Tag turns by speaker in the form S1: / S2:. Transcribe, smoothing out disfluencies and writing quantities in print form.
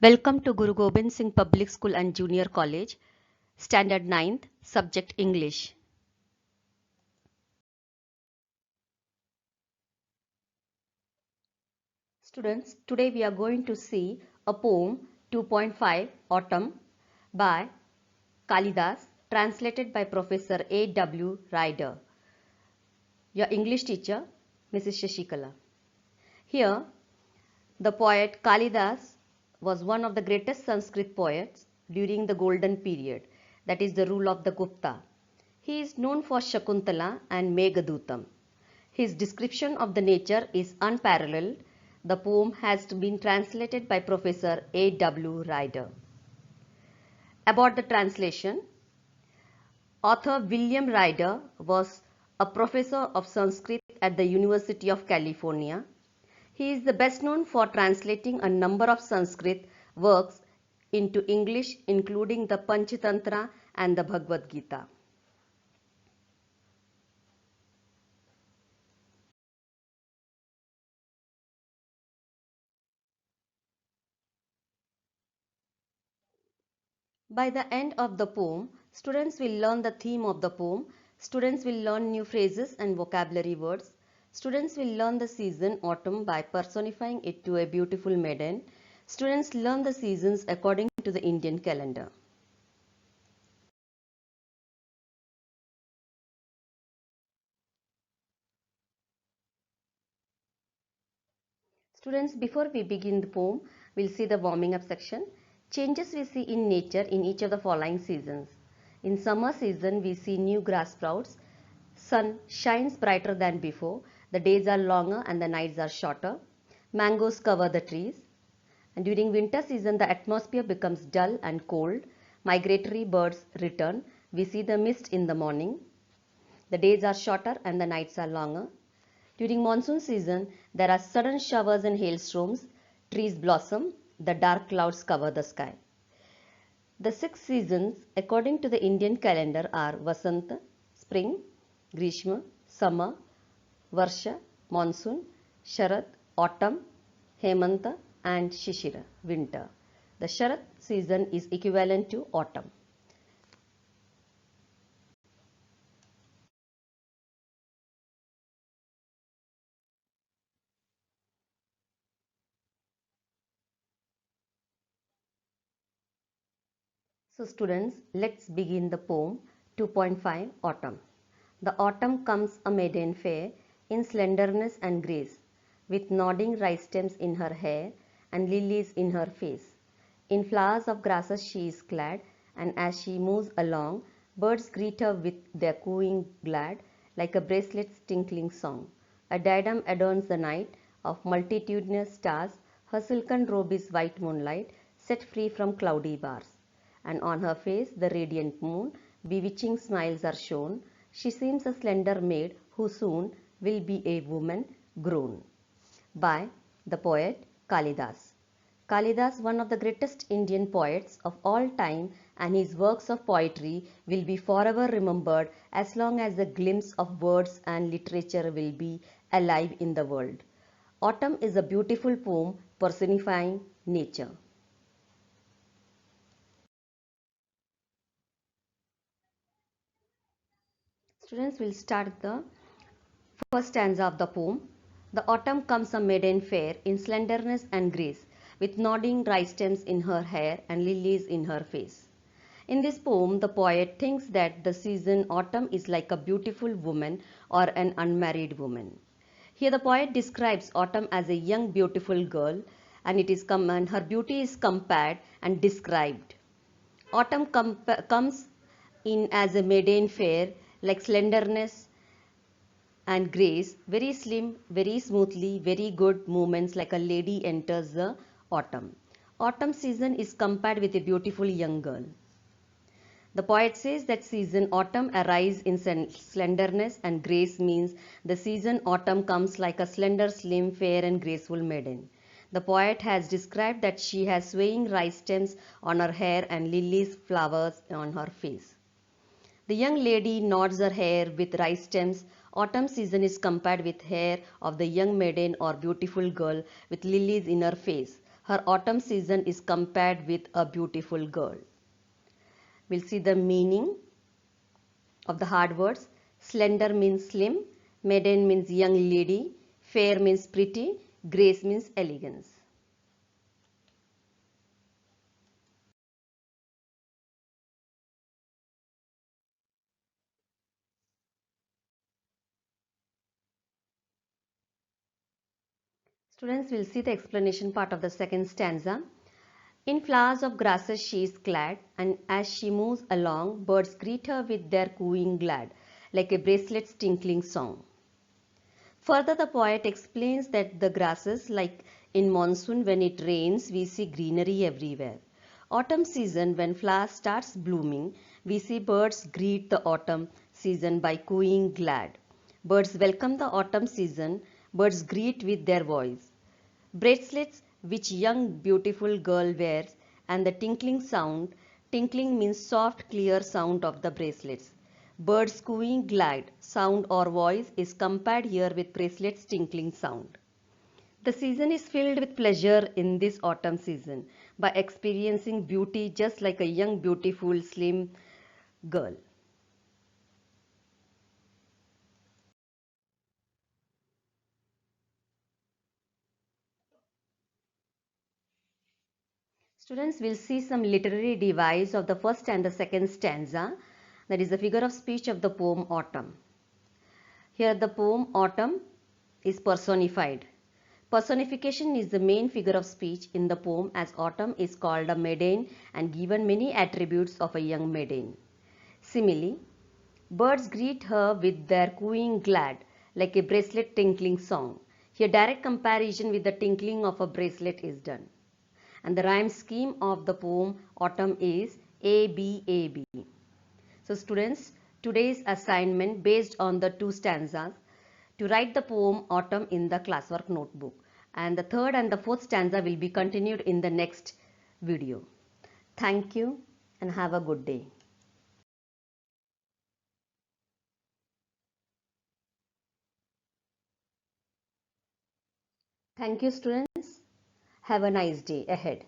S1: Welcome to Guru Gobind Singh Public School and Junior College, Standard 9th, Subject English. Students, today we are going to see a poem 2.5 Autumn by Kalidas, translated by Professor A.W. Ryder. Your English teacher, Mrs. Shashikala. Here, the poet Kalidas was one of the greatest Sanskrit poets during the golden period, that is the rule of the Gupta. He is known for Shakuntala and Meghadutam. His description of the nature is unparalleled. The poem has been translated by Professor A.W. Ryder. About the translation, author William Ryder was a professor of Sanskrit at the University of California. He is the best known for translating a number of Sanskrit works into English, including the Panchatantra and the Bhagavad Gita. By the end of the poem, students will learn the theme of the poem. Students will learn new phrases and vocabulary words. Students will learn the season autumn by personifying it to a beautiful maiden. Students learn the seasons according to the Indian calendar. Students, before we begin the poem, we'll see the warming up section. Changes we see in nature in each of the following seasons. In summer season, we see new grass sprouts. Sun shines brighter than before. The days are longer and the nights are shorter. Mangoes cover the trees. And during winter season, the atmosphere becomes dull and cold. Migratory birds return. We see the mist in the morning. The days are shorter and the nights are longer. During monsoon season, there are sudden showers and hailstorms. Trees blossom. The dark clouds cover the sky. The 6 seasons, according to the Indian calendar, are Vasanta, spring, Grishma, summer, Varsha, monsoon, Sharad, autumn, Hemanta, and Shishira, winter. The Sharad season is equivalent to autumn. So students, let's begin the poem 2.5 Autumn. The autumn comes a maiden fair in slenderness and grace, with nodding rice stems in her hair and lilies in her face. In flowers of grasses she is clad, and as she moves along, birds greet her with their cooing glad, like a bracelet's tinkling song. A diadem adorns the night of multitudinous stars. Her silken robe is white moonlight, set free from cloudy bars, and on her face the radiant moon, bewitching smiles are shown. She seems a slender maid who soon will be a woman grown. By the poet Kalidas. Kalidas, one of the greatest Indian poets of all time, and his works of poetry will be forever remembered as long as the glimpse of words and literature will be alive in the world. Autumn is a beautiful poem personifying nature. Students will start the first stanza of the poem. The autumn comes a maiden fair in slenderness and grace, with nodding rice stems in her hair and lilies in her face. In this poem, the poet thinks that the season autumn is like a beautiful woman or an unmarried woman. Here the poet describes autumn as a young beautiful girl, and and her beauty is compared and described. Autumn comes in as a maiden fair, like slenderness and grace, very slim, very smoothly, very good movements like a lady enters the autumn. Autumn season is compared with a beautiful young girl. The poet says that season autumn arrives in slenderness and grace means the season autumn comes like a slender, slim, fair and graceful maiden. The poet has described that she has swaying rice stems on her hair and lilies flowers on her face. The young lady nods her hair with rice stems. Autumn season is compared with hair of the young maiden or beautiful girl with lilies in her face. Her autumn season is compared with a beautiful girl. We'll see the meaning of the hard words. Slender means slim, maiden means young lady, fair means pretty, grace means elegance. Students will see the explanation part of the second stanza. In flowers of grasses she is clad, and as she moves along, birds greet her with their cooing glad, like a bracelet's tinkling song. Further, the poet explains that the grasses, like in monsoon when it rains, we see greenery everywhere. Autumn season, when flowers starts blooming, we see birds greet the autumn season by cooing glad. Birds welcome the autumn season, birds greet with their voice. Bracelets which young beautiful girl wears and the tinkling sound, tinkling means soft clear sound of the bracelets. Birds cooing glad sound or voice is compared here with bracelets tinkling sound. The season is filled with pleasure in this autumn season by experiencing beauty just like a young beautiful slim girl. Students will see some literary device of the first and the second stanza, that is the figure of speech of the poem Autumn. Here the poem Autumn is personified. Personification is the main figure of speech in the poem, as Autumn is called a maiden and given many attributes of a young maiden. Similarly, birds greet her with their cooing glad, like a bracelet tinkling song. Here direct comparison with the tinkling of a bracelet is done. And the rhyme scheme of the poem Autumn is A B A B. So students, today's assignment based on the two stanzas to write the poem Autumn in the classwork notebook, and the third and the fourth stanza will be continued in the next video. Thank you and have a good day. Thank you students. Have a nice day ahead.